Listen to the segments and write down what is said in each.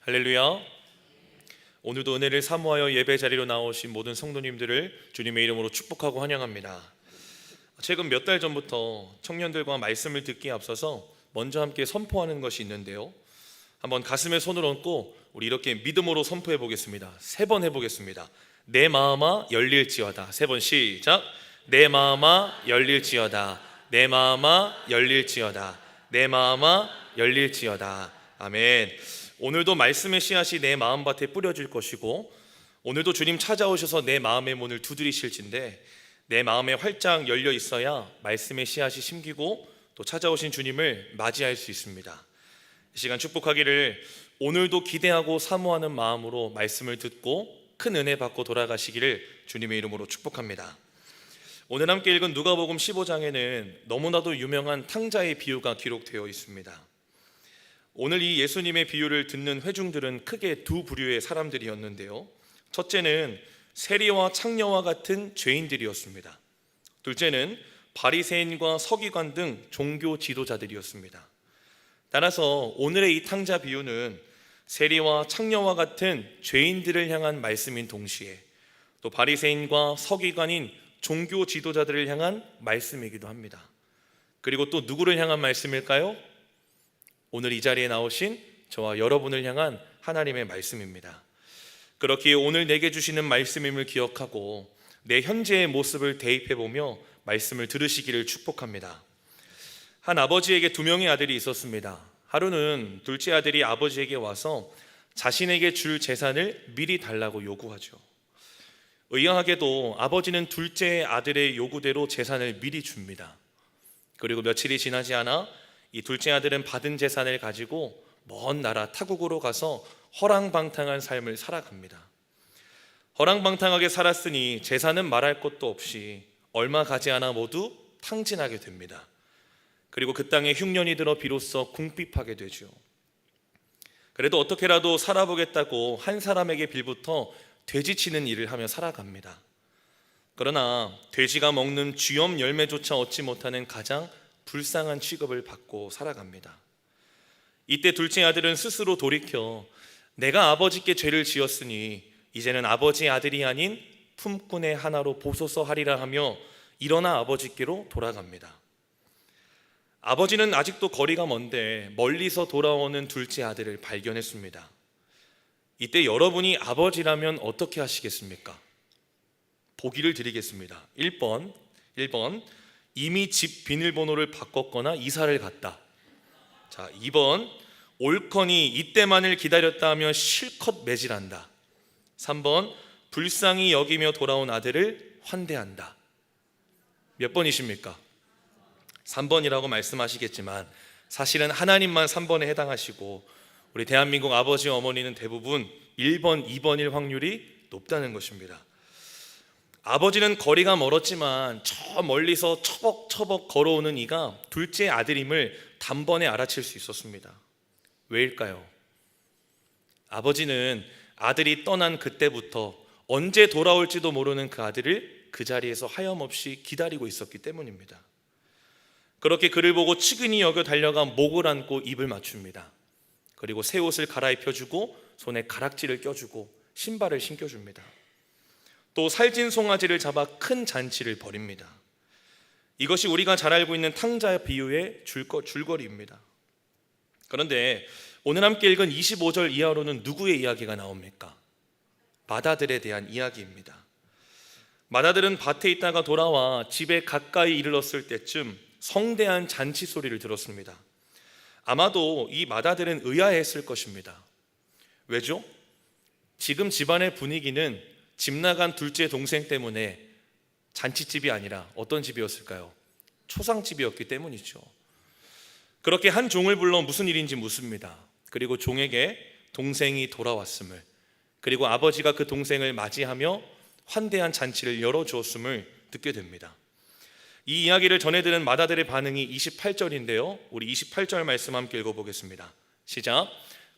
할렐루야. 오늘도 은혜를 사모하여 예배 자리로 나오신 모든 성도님들을 주님의 이름으로 축복하고 환영합니다. 최근 몇 달 전부터 청년들과 말씀을 듣기에 앞서서 먼저 함께 선포하는 것이 있는데요, 한번 가슴에 손을 얹고 우리 이렇게 믿음으로 선포해 보겠습니다. 3번 해보겠습니다. 내 마음아 열릴지어다. 3번 시작. 내 마음아 열릴지어다. 내 마음아 열릴지어다. 내 마음아 열릴지어다. 아멘. 오늘도 말씀의 씨앗이 내 마음밭에 뿌려질 것이고, 오늘도 주님 찾아오셔서 내 마음의 문을 두드리실진데, 내 마음에 활짝 열려 있어야 말씀의 씨앗이 심기고 또 찾아오신 주님을 맞이할 수 있습니다. 이 시간 축복하기를 오늘도 기대하고 사모하는 마음으로 말씀을 듣고 큰 은혜 받고 돌아가시기를 주님의 이름으로 축복합니다. 오늘 함께 읽은 누가복음 15장에는 너무나도 유명한 탕자의 비유가 기록되어 있습니다. 오늘 이 예수님의 비유를 듣는 회중들은 크게 두 부류의 사람들이었는데요, 첫째는 세리와 창녀와 같은 죄인들이었습니다. 둘째는 바리새인과 서기관 등 종교 지도자들이었습니다. 따라서 오늘의 이 탕자 비유는 세리와 창녀와 같은 죄인들을 향한 말씀인 동시에 또 바리새인과 서기관인 종교 지도자들을 향한 말씀이기도 합니다. 그리고 또 누구를 향한 말씀일까요? 오늘 이 자리에 나오신 저와 여러분을 향한 하나님의 말씀입니다. 그렇기에 오늘 내게 주시는 말씀임을 기억하고 내 현재의 모습을 대입해보며 말씀을 들으시기를 축복합니다. 한 아버지에게 2명의 아들이 있었습니다. 하루는 둘째 아들이 아버지에게 와서 자신에게 줄 재산을 미리 달라고 요구하죠. 의아하게도 아버지는 둘째 아들의 요구대로 재산을 미리 줍니다. 그리고 며칠이 지나지 않아 이 둘째 아들은 받은 재산을 가지고 먼 나라 타국으로 가서 허랑방탕한 삶을 살아갑니다. 허랑방탕하게 살았으니 재산은 말할 것도 없이 얼마 가지 않아 모두 탕진하게 됩니다. 그리고 그 땅에 흉년이 들어 비로소 궁핍하게 되죠. 그래도 어떻게라도 살아보겠다고 한 사람에게 빌부터 돼지치는 일을 하며 살아갑니다. 그러나 돼지가 먹는 쥐염 열매조차 얻지 못하는 가장 불쌍한 취급을 받고 살아갑니다. 이때 둘째 아들은 스스로 돌이켜 내가 아버지께 죄를 지었으니 이제는 아버지의 아들이 아닌 품꾼의 하나로 보소서 하리라 하며 일어나 아버지께로 돌아갑니다. 아버지는 아직도 거리가 먼데 멀리서 돌아오는 둘째 아들을 발견했습니다. 이때 여러분이 아버지라면 어떻게 하시겠습니까? 보기를 드리겠습니다. 1번 이미 집 비밀번호를 바꿨거나 이사를 갔다. 자, 2번 옳거니 이때만을 기다렸다 하며 실컷 매질한다. 3번 불쌍히 여기며 돌아온 아들을 환대한다. 몇 번이십니까? 3번이라고 말씀하시겠지만 사실은 하나님만 3번에 해당하시고 우리 대한민국 아버지 어머니는 대부분 1번, 2번일 확률이 높다는 것입니다. 아버지는 거리가 멀었지만 저 멀리서 처벅처벅 걸어오는 이가 둘째 아들임을 단번에 알아챌 수 있었습니다. 왜일까요? 아버지는 아들이 떠난 그때부터 언제 돌아올지도 모르는 그 아들을 그 자리에서 하염없이 기다리고 있었기 때문입니다. 그렇게 그를 보고 측은히 여겨 달려가 목을 안고 입을 맞춥니다. 그리고 새 옷을 갈아입혀주고 손에 가락지를 껴주고 신발을 신겨줍니다. 또 살진 송아지를 잡아 큰 잔치를 벌입니다. 이것이 우리가 잘 알고 있는 탕자 비유의 줄거리입니다. 그런데 오늘 함께 읽은 25절 이하로는 누구의 이야기가 나옵니까? 맏아들에 대한 이야기입니다. 맏아들은 밭에 있다가 돌아와 집에 가까이 이르렀을 때쯤 성대한 잔치 소리를 들었습니다. 아마도 이 맏아들은 의아했을 것입니다. 왜죠? 지금 집안의 분위기는 집 나간 둘째 동생 때문에 잔치집이 아니라 어떤 집이었을까요? 초상집이었기 때문이죠. 그렇게 한 종을 불러 무슨 일인지 묻습니다. 그리고 종에게 동생이 돌아왔음을, 그리고 아버지가 그 동생을 맞이하며 환대한 잔치를 열어주었음을 듣게 됩니다. 이 이야기를 전해드는 맏아들의 반응이 28절인데요 우리 28절 말씀 함께 읽어보겠습니다. 시작.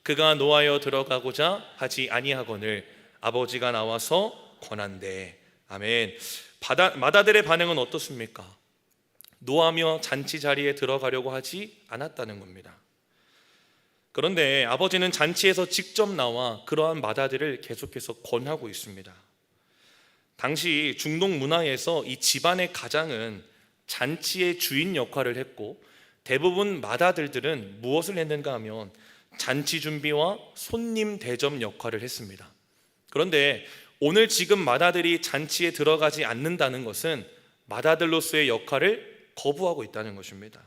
그가 노하여 들어가고자 하지 아니하거늘 아버지가 나와서 권한대. 아멘. 맏아들의 반응은 어떻습니까? 노하며 잔치 자리에 들어가려고 하지 않았다는 겁니다. 그런데 아버지는 잔치에서 직접 나와 그러한 맏아들을 계속해서 권하고 있습니다. 당시 중동 문화에서 이 집안의 가장은 잔치의 주인 역할을 했고, 대부분 맏아들들은 무엇을 했는가 하면 잔치 준비와 손님 대접 역할을 했습니다. 그런데 오늘 지금 맏아들이 잔치에 들어가지 않는다는 것은 맏아들로서의 역할을 거부하고 있다는 것입니다.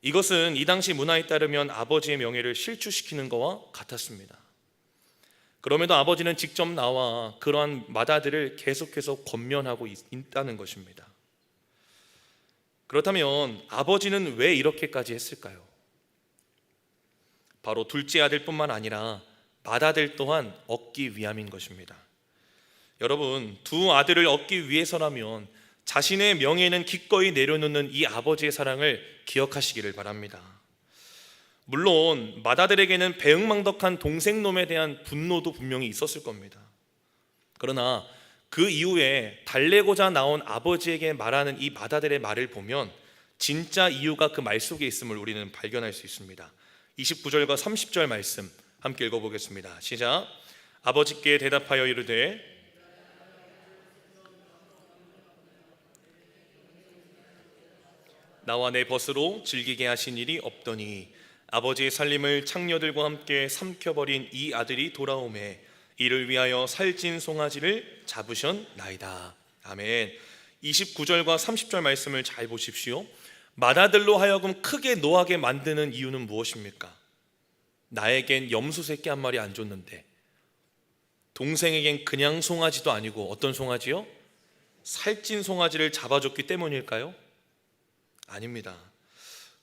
이것은 이 당시 문화에 따르면 아버지의 명예를 실추시키는 것과 같았습니다. 그럼에도 아버지는 직접 나와 그러한 맏아들을 계속해서 권면하고 있다는 것입니다. 그렇다면 아버지는 왜 이렇게까지 했을까요? 바로 둘째 아들뿐만 아니라 맏아들 또한 얻기 위함인 것입니다. 여러분, 두 아들을 얻기 위해서라면 자신의 명예는 기꺼이 내려놓는 이 아버지의 사랑을 기억하시기를 바랍니다. 물론 맏아들에게는 배은망덕한 동생놈에 대한 분노도 분명히 있었을 겁니다. 그러나 그 이후에 달래고자 나온 아버지에게 말하는 이 맏아들의 말을 보면 진짜 이유가 그 말 속에 있음을 우리는 발견할 수 있습니다. 29절과 30절 말씀 함께 읽어보겠습니다. 시작. 아버지께 대답하여 이르되 나와 내 벗으로 즐기게 하신 일이 없더니 아버지의 살림을 창녀들과 함께 삼켜버린 이 아들이 돌아오매 이를 위하여 살찐 송아지를 잡으셨나이다. 아멘. 29절과 30절 말씀을 잘 보십시오. 맏아들로 하여금 크게 노하게 만드는 이유는 무엇입니까? 나에겐 염소 새끼 한 마리 안 줬는데, 동생에겐 그냥 송아지도 아니고 어떤 송아지요? 살찐 송아지를 잡아줬기 때문일까요? 아닙니다.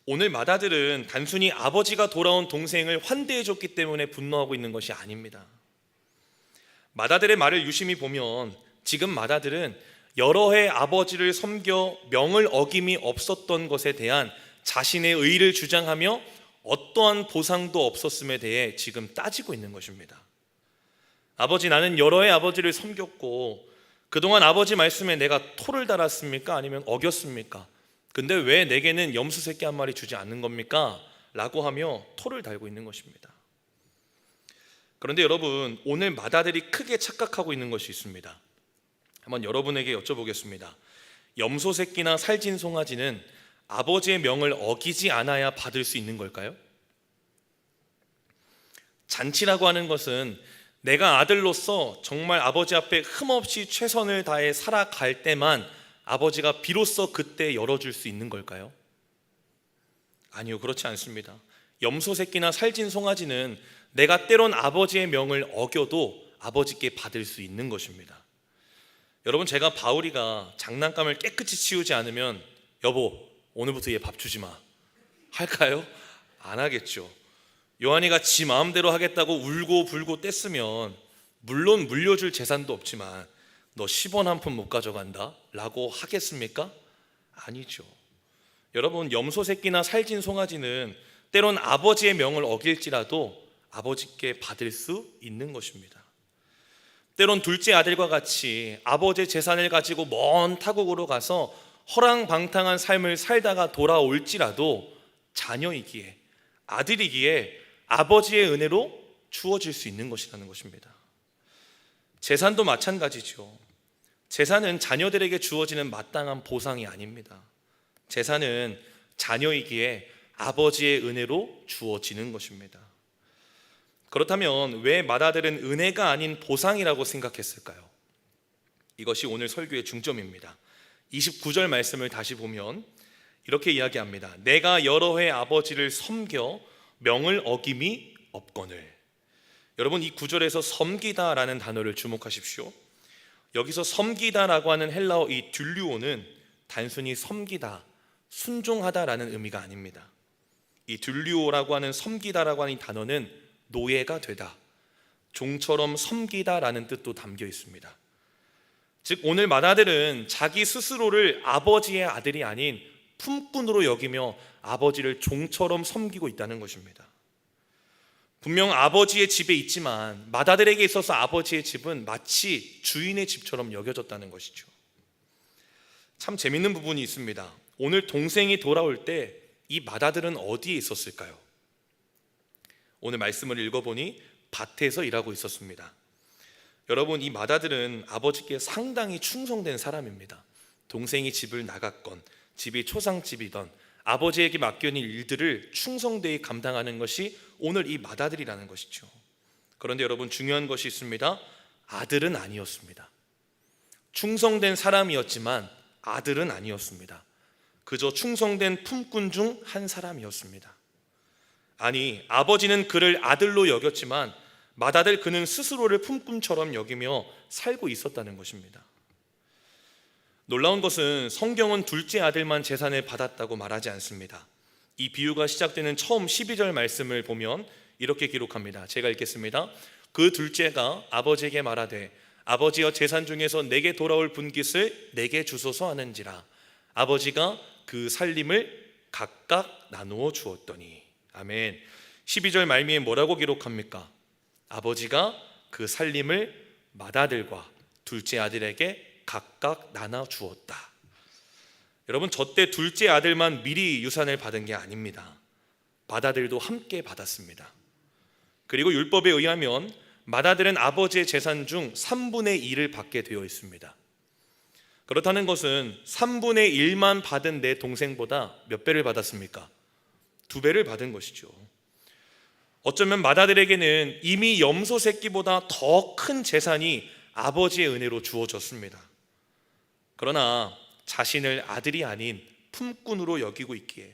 오늘 맏아들은 단순히 아버지가 돌아온 동생을 환대해줬기 때문에 분노하고 있는 것이 아닙니다. 맏아들의 말을 유심히 보면 지금 맏아들은 여러 해 아버지를 섬겨 명을 어김이 없었던 것에 대한 자신의 의를 주장하며 어떠한 보상도 없었음에 대해 지금 따지고 있는 것입니다. 아버지, 나는 여러 해 아버지를 섬겼고 그동안 아버지 말씀에 내가 토를 달았습니까? 아니면 어겼습니까? 근데 왜 내게는 염소 새끼 한 마리 주지 않는 겁니까? 라고 하며 토를 달고 있는 것입니다. 그런데 여러분, 오늘 맏아들이 크게 착각하고 있는 것이 있습니다. 한번 여러분에게 여쭤보겠습니다. 염소 새끼나 살찐 송아지는 아버지의 명을 어기지 않아야 받을 수 있는 걸까요? 잔치라고 하는 것은 내가 아들로서 정말 아버지 앞에 흠없이 최선을 다해 살아갈 때만 아버지가 비로소 그때 열어줄 수 있는 걸까요? 아니요, 그렇지 않습니다. 염소 새끼나 살찐 송아지는 내가 때론 아버지의 명을 어겨도 아버지께 받을 수 있는 것입니다. 여러분, 제가 바울이가 장난감을 깨끗이 치우지 않으면 여보, 오늘부터 얘 밥 주지 마 할까요? 안 하겠죠. 요한이가 지 마음대로 하겠다고 울고 불고 뗐으면 물론 물려줄 재산도 없지만 너 10원 한 푼 못 가져간다 라고 하겠습니까? 아니죠. 여러분, 염소 새끼나 살찐 송아지는 때론 아버지의 명을 어길지라도 아버지께 받을 수 있는 것입니다. 때론 둘째 아들과 같이 아버지의 재산을 가지고 먼 타국으로 가서 허랑방탕한 삶을 살다가 돌아올지라도 자녀이기에, 아들이기에 아버지의 은혜로 주어질 수 있는 것이라는 것입니다. 재산도 마찬가지죠. 재산은 자녀들에게 주어지는 마땅한 보상이 아닙니다. 재산은 자녀이기에 아버지의 은혜로 주어지는 것입니다. 그렇다면 왜 맏아들은 은혜가 아닌 보상이라고 생각했을까요? 이것이 오늘 설교의 중점입니다. 29절 말씀을 다시 보면 이렇게 이야기합니다. 내가 여러 해 아버지를 섬겨 명을 어김이 없거늘. 여러분, 이 구절에서 섬기다라는 단어를 주목하십시오. 여기서 섬기다라고 하는 헬라어 이 듈리오는 단순히 섬기다, 순종하다라는 의미가 아닙니다. 이 듈리오라고 하는 섬기다라고 하는 이 단어는 노예가 되다, 종처럼 섬기다라는 뜻도 담겨 있습니다. 즉, 오늘 맏아들은 자기 스스로를 아버지의 아들이 아닌 품꾼으로 여기며 아버지를 종처럼 섬기고 있다는 것입니다. 분명 아버지의 집에 있지만 맏아들에게 있어서 아버지의 집은 마치 주인의 집처럼 여겨졌다는 것이죠. 참 재밌는 부분이 있습니다. 오늘 동생이 돌아올 때 이 맏아들은 어디에 있었을까요? 오늘 말씀을 읽어보니 밭에서 일하고 있었습니다. 여러분, 이 맏아들은 아버지께 상당히 충성된 사람입니다. 동생이 집을 나갔건 집이 초상집이던 아버지에게 맡겨진 일들을 충성되이 감당하는 것이 오늘 이 맏아들이라는 것이죠. 그런데 여러분, 중요한 것이 있습니다. 아들은 아니었습니다. 충성된 사람이었지만 아들은 아니었습니다. 그저 충성된 품꾼 중 한 사람이었습니다. 아니, 아버지는 그를 아들로 여겼지만 맏아들 그는 스스로를 품꾼처럼 여기며 살고 있었다는 것입니다. 놀라운 것은 성경은 둘째 아들만 재산을 받았다고 말하지 않습니다. 이 비유가 시작되는 처음 12절 말씀을 보면 이렇게 기록합니다. 제가 읽겠습니다. 그 둘째가 아버지에게 말하되 아버지여 재산 중에서 내게 돌아올 분깃을 내게 주소서 하는지라. 아버지가 그 살림을 각각 나누어 주었더니. 아멘. 12절 말미에 뭐라고 기록합니까? 아버지가 그 살림을 맏아들과 둘째 아들에게 각각 나눠 주었다. 여러분, 저때 둘째 아들만 미리 유산을 받은 게 아닙니다. 맏아들도 함께 받았습니다. 그리고 율법에 의하면 맏아들은 아버지의 재산 중 3분의 1을 받게 되어 있습니다. 그렇다는 것은 3분의 1만 받은 내 동생보다 몇 배를 받았습니까? 2배를 받은 것이죠. 어쩌면 맏아들에게는 이미 염소 새끼보다 더 큰 재산이 아버지의 은혜로 주어졌습니다. 그러나 자신을 아들이 아닌 품꾼으로 여기고 있기에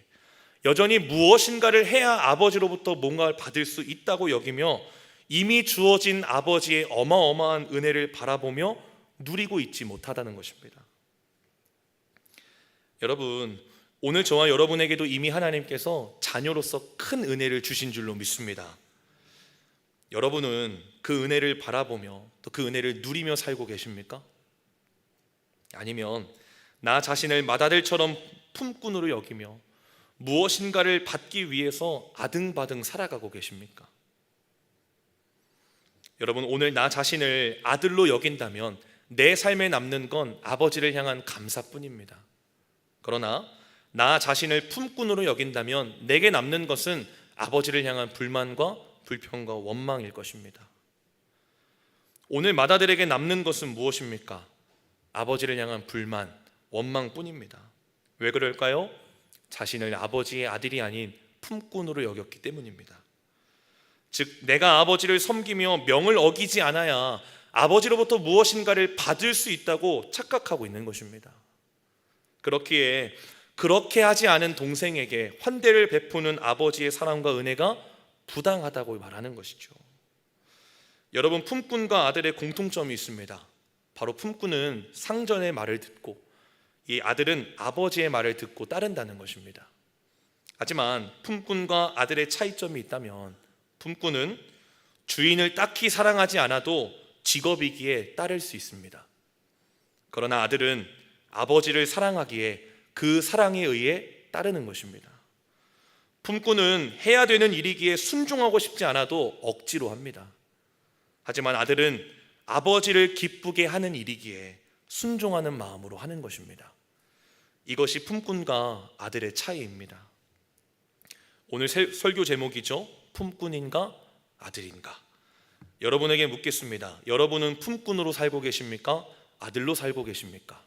여전히 무엇인가를 해야 아버지로부터 뭔가를 받을 수 있다고 여기며 이미 주어진 아버지의 어마어마한 은혜를 바라보며 누리고 있지 못하다는 것입니다. 여러분, 오늘 저와 여러분에게도 이미 하나님께서 자녀로서 큰 은혜를 주신 줄로 믿습니다. 여러분은 그 은혜를 바라보며 또 그 은혜를 누리며 살고 계십니까? 아니면 나 자신을 맏아들처럼 품꾼으로 여기며 무엇인가를 받기 위해서 아등바등 살아가고 계십니까? 여러분, 오늘 나 자신을 아들로 여긴다면 내 삶에 남는 건 아버지를 향한 감사뿐입니다. 그러나 나 자신을 품꾼으로 여긴다면 내게 남는 것은 아버지를 향한 불만과 불평과 원망일 것입니다. 오늘 맏아들에게 남는 것은 무엇입니까? 아버지를 향한 불만, 원망뿐입니다. 왜 그럴까요? 자신을 아버지의 아들이 아닌 품꾼으로 여겼기 때문입니다. 즉, 내가 아버지를 섬기며 명을 어기지 않아야 아버지로부터 무엇인가를 받을 수 있다고 착각하고 있는 것입니다. 그렇기에 그렇게 하지 않은 동생에게 환대를 베푸는 아버지의 사랑과 은혜가 부당하다고 말하는 것이죠. 여러분, 품꾼과 아들의 공통점이 있습니다. 바로 품꾼은 상전의 말을 듣고 이 아들은 아버지의 말을 듣고 따른다는 것입니다. 하지만 품꾼과 아들의 차이점이 있다면 품꾼은 주인을 딱히 사랑하지 않아도 직업이기에 따를 수 있습니다. 그러나 아들은 아버지를 사랑하기에 그 사랑에 의해 따르는 것입니다. 품꾼은 해야 되는 일이기에 순종하고 싶지 않아도 억지로 합니다. 하지만 아들은 아버지를 기쁘게 하는 일이기에 순종하는 마음으로 하는 것입니다. 이것이 품꾼과 아들의 차이입니다. 오늘 설교 제목이죠. 품꾼인가 아들인가? 여러분에게 묻겠습니다. 여러분은 품꾼으로 살고 계십니까? 아들로 살고 계십니까?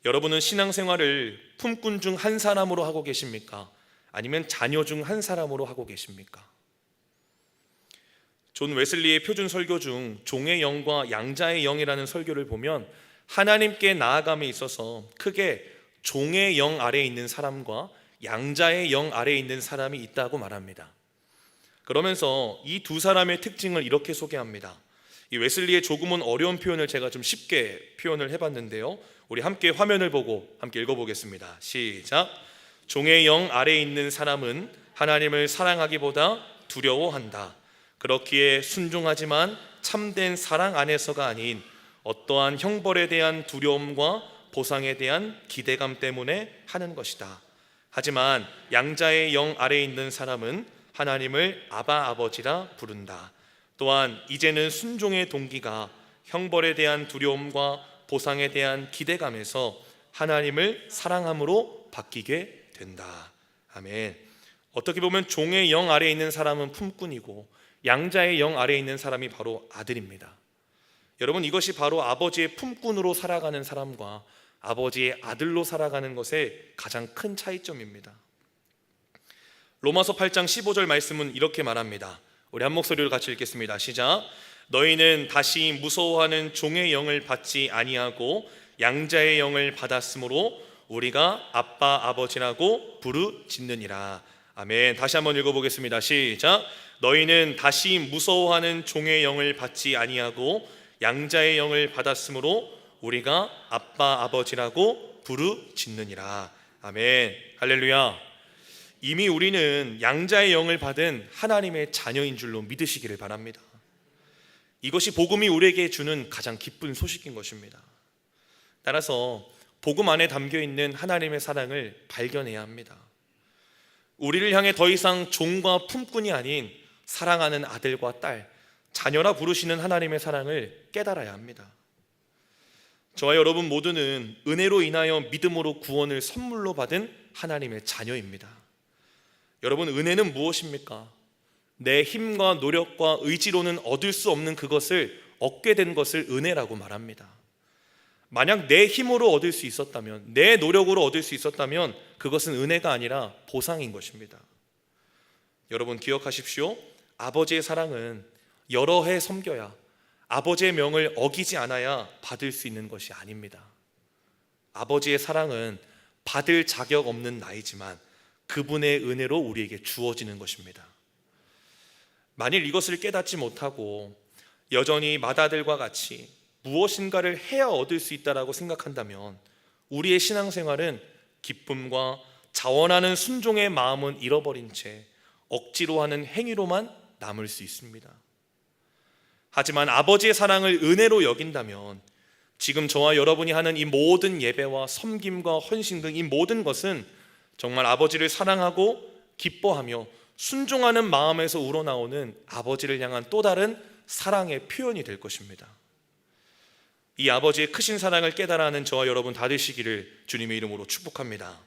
여러분은 신앙생활을 품꾼 중 한 사람으로 하고 계십니까? 아니면 자녀 중 한 사람으로 하고 계십니까? 존 웨슬리의 표준 설교 중 종의 영과 양자의 영이라는 설교를 보면 하나님께 나아감에 있어서 크게 종의 영 아래에 있는 사람과 양자의 영 아래에 있는 사람이 있다고 말합니다. 그러면서 이 두 사람의 특징을 이렇게 소개합니다. 이 웨슬리의 조금은 어려운 표현을 제가 좀 쉽게 표현을 해봤는데요, 우리 함께 화면을 보고 함께 읽어보겠습니다. 시작. 종의 영 아래에 있는 사람은 하나님을 사랑하기보다 두려워한다. 그렇기에 순종하지만 참된 사랑 안에서가 아닌 어떠한 형벌에 대한 두려움과 보상에 대한 기대감 때문에 하는 것이다. 하지만 양자의 영 아래에 있는 사람은 하나님을 아바 아버지라 부른다. 또한 이제는 순종의 동기가 형벌에 대한 두려움과 보상에 대한 기대감에서 하나님을 사랑함으로 바뀌게 된다. 아멘. 어떻게 보면 종의 영 아래에 있는 사람은 품꾼이고 양자의 영 아래에 있는 사람이 바로 아들입니다. 여러분, 이것이 바로 아버지의 품꾼으로 살아가는 사람과 아버지의 아들로 살아가는 것의 가장 큰 차이점입니다. 로마서 8장 15절 말씀은 이렇게 말합니다. 우리 한 목소리로 같이 읽겠습니다. 시작. 너희는 다시 무서워하는 종의 영을 받지 아니하고 양자의 영을 받았으므로 우리가 아빠 아버지라고 부르짖느니라. 아멘. 다시 한번 읽어보겠습니다. 시작. 너희는 다시 무서워하는 종의 영을 받지 아니하고 양자의 영을 받았으므로 우리가 아빠 아버지라고 부르짖느니라. 아멘. 할렐루야. 이미 우리는 양자의 영을 받은 하나님의 자녀인 줄로 믿으시기를 바랍니다. 이것이 복음이 우리에게 주는 가장 기쁜 소식인 것입니다. 따라서 복음 안에 담겨있는 하나님의 사랑을 발견해야 합니다. 우리를 향해 더 이상 종과 품꾼이 아닌 사랑하는 아들과 딸, 자녀라 부르시는 하나님의 사랑을 깨달아야 합니다. 저와 여러분 모두는 은혜로 인하여 믿음으로 구원을 선물로 받은 하나님의 자녀입니다. 여러분, 은혜는 무엇입니까? 내 힘과 노력과 의지로는 얻을 수 없는 그것을 얻게 된 것을 은혜라고 말합니다. 만약 내 힘으로 얻을 수 있었다면, 내 노력으로 얻을 수 있었다면 그것은 은혜가 아니라 보상인 것입니다. 여러분 기억하십시오. 아버지의 사랑은 여러 해 섬겨야, 아버지의 명을 어기지 않아야 받을 수 있는 것이 아닙니다. 아버지의 사랑은 받을 자격 없는 나이지만 그분의 은혜로 우리에게 주어지는 것입니다. 만일 이것을 깨닫지 못하고 여전히 맏아들과 같이 무엇인가를 해야 얻을 수 있다라고 생각한다면 우리의 신앙생활은 기쁨과 자원하는 순종의 마음은 잃어버린 채 억지로 하는 행위로만 남을 수 있습니다. 하지만 아버지의 사랑을 은혜로 여긴다면 지금 저와 여러분이 하는 이 모든 예배와 섬김과 헌신 등 이 모든 것은 정말 아버지를 사랑하고 기뻐하며 순종하는 마음에서 우러나오는 아버지를 향한 또 다른 사랑의 표현이 될 것입니다. 이 아버지의 크신 사랑을 깨달아하는 저와 여러분 다 되시기를 주님의 이름으로 축복합니다.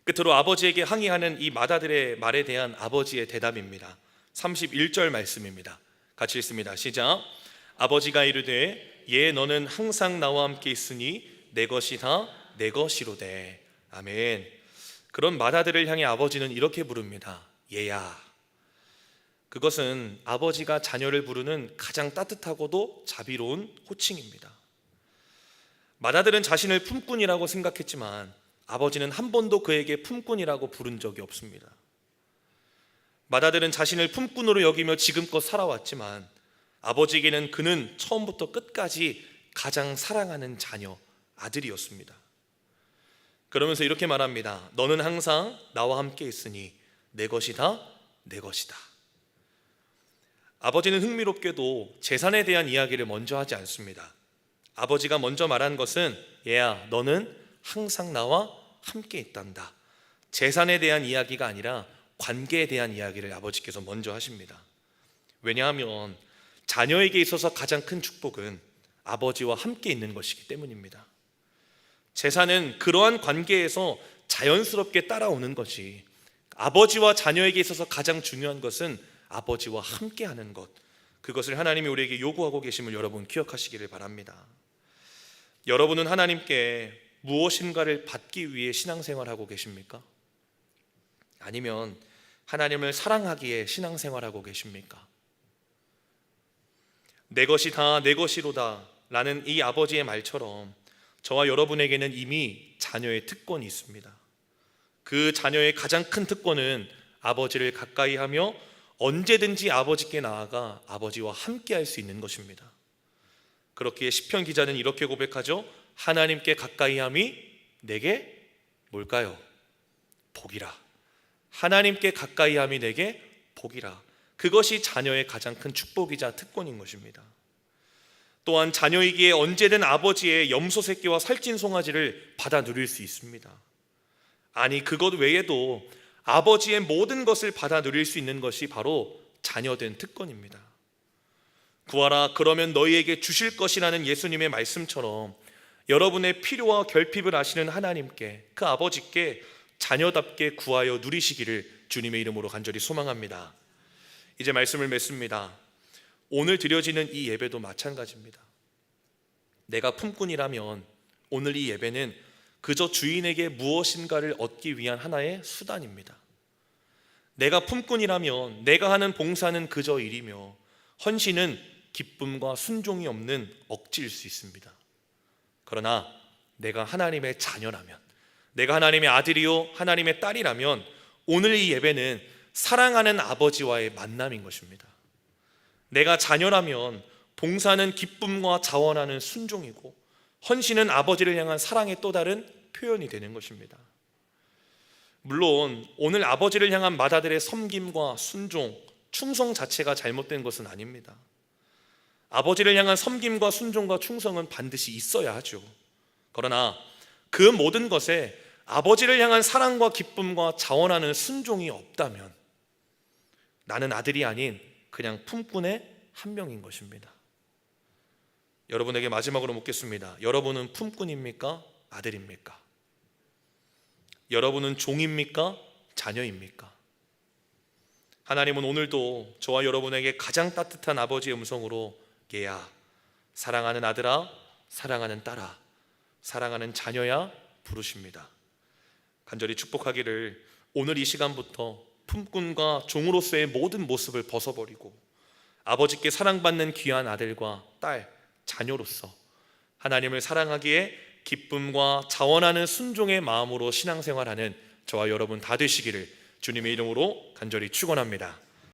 끝으로 아버지에게 항의하는 이 맏아들의 말에 대한 아버지의 대답입니다. 31절 말씀입니다. 같이 읽습니다. 시작. 아버지가 이르되 예 너는 항상 나와 함께 있으니 내 것이 다 내 것이로되. 아멘. 그런 맏아들을 향해 아버지는 이렇게 부릅니다. 얘야. 그것은 아버지가 자녀를 부르는 가장 따뜻하고도 자비로운 호칭입니다. 맏아들은 자신을 품꾼이라고 생각했지만 아버지는 한 번도 그에게 품꾼이라고 부른 적이 없습니다. 맏아들은 자신을 품꾼으로 여기며 지금껏 살아왔지만 아버지에게는 그는 처음부터 끝까지 가장 사랑하는 자녀, 아들이었습니다. 그러면서 이렇게 말합니다. 너는 항상 나와 함께 있으니 내 것이 다 내 것이다. 아버지는 흥미롭게도 재산에 대한 이야기를 먼저 하지 않습니다. 아버지가 먼저 말한 것은 얘야 너는 항상 나와 함께 있단다. 재산에 대한 이야기가 아니라 관계에 대한 이야기를 아버지께서 먼저 하십니다. 왜냐하면 자녀에게 있어서 가장 큰 축복은 아버지와 함께 있는 것이기 때문입니다. 재산은 그러한 관계에서 자연스럽게 따라오는 것이, 아버지와 자녀에게 있어서 가장 중요한 것은 아버지와 함께하는 것, 그것을 하나님이 우리에게 요구하고 계심을 여러분 기억하시기를 바랍니다. 여러분은 하나님께 무엇인가를 받기 위해 신앙생활하고 계십니까? 아니면 하나님을 사랑하기에 신앙생활하고 계십니까? 내 것이 다 내 것이로다 라는 이 아버지의 말처럼 저와 여러분에게는 이미 자녀의 특권이 있습니다. 그 자녀의 가장 큰 특권은 아버지를 가까이 하며 언제든지 아버지께 나아가 아버지와 함께 할 수 있는 것입니다. 그렇기에 시편 기자는 이렇게 고백하죠. 하나님께 가까이 함이 내게 뭘까요? 복이라. 하나님께 가까이 함이 내게 복이라. 그것이 자녀의 가장 큰 축복이자 특권인 것입니다. 또한 자녀이기에 언제든 아버지의 염소 새끼와 살찐 송아지를 받아 누릴 수 있습니다. 아니 그것 외에도 아버지의 모든 것을 받아 누릴 수 있는 것이 바로 자녀된 특권입니다. 구하라 그러면 너희에게 주실 것이라는 예수님의 말씀처럼 여러분의 필요와 결핍을 아시는 하나님께, 그 아버지께 자녀답게 구하여 누리시기를 주님의 이름으로 간절히 소망합니다. 이제 말씀을 맺습니다. 오늘 드려지는 이 예배도 마찬가지입니다. 내가 품꾼이라면 오늘 이 예배는 그저 주인에게 무엇인가를 얻기 위한 하나의 수단입니다. 내가 품꾼이라면 내가 하는 봉사는 그저 일이며 헌신은 기쁨과 순종이 없는 억지일 수 있습니다. 그러나 내가 하나님의 자녀라면, 내가 하나님의 아들이요 하나님의 딸이라면 오늘 이 예배는 사랑하는 아버지와의 만남인 것입니다. 내가 자녀라면 봉사는 기쁨과 자원하는 순종이고 헌신은 아버지를 향한 사랑의 또 다른 표현이 되는 것입니다. 물론 오늘 아버지를 향한 맏아들의 섬김과 순종, 충성 자체가 잘못된 것은 아닙니다. 아버지를 향한 섬김과 순종과 충성은 반드시 있어야 하죠. 그러나 그 모든 것에 아버지를 향한 사랑과 기쁨과 자원하는 순종이 없다면 나는 아들이 아닌 그냥 품꾼의 한 명인 것입니다. 여러분에게 마지막으로 묻겠습니다. 여러분은 품꾼입니까? 아들입니까? 여러분은 종입니까? 자녀입니까? 하나님은 오늘도 저와 여러분에게 가장 따뜻한 아버지의 음성으로 얘야, 사랑하는 아들아, 사랑하는 딸아, 사랑하는 자녀야 부르십니다. 간절히 축복하기를 오늘 이 시간부터 품꾼과 종으로서의 모든 모습을 벗어버리고 아버지께 사랑받는 귀한 아들과 딸, 자녀로서 하나님을 사랑하기에 기쁨과 자원하는 순종의 마음으로 신앙생활하는 저와 여러분 다 되시기를 주님의 이름으로 간절히 축원합니다.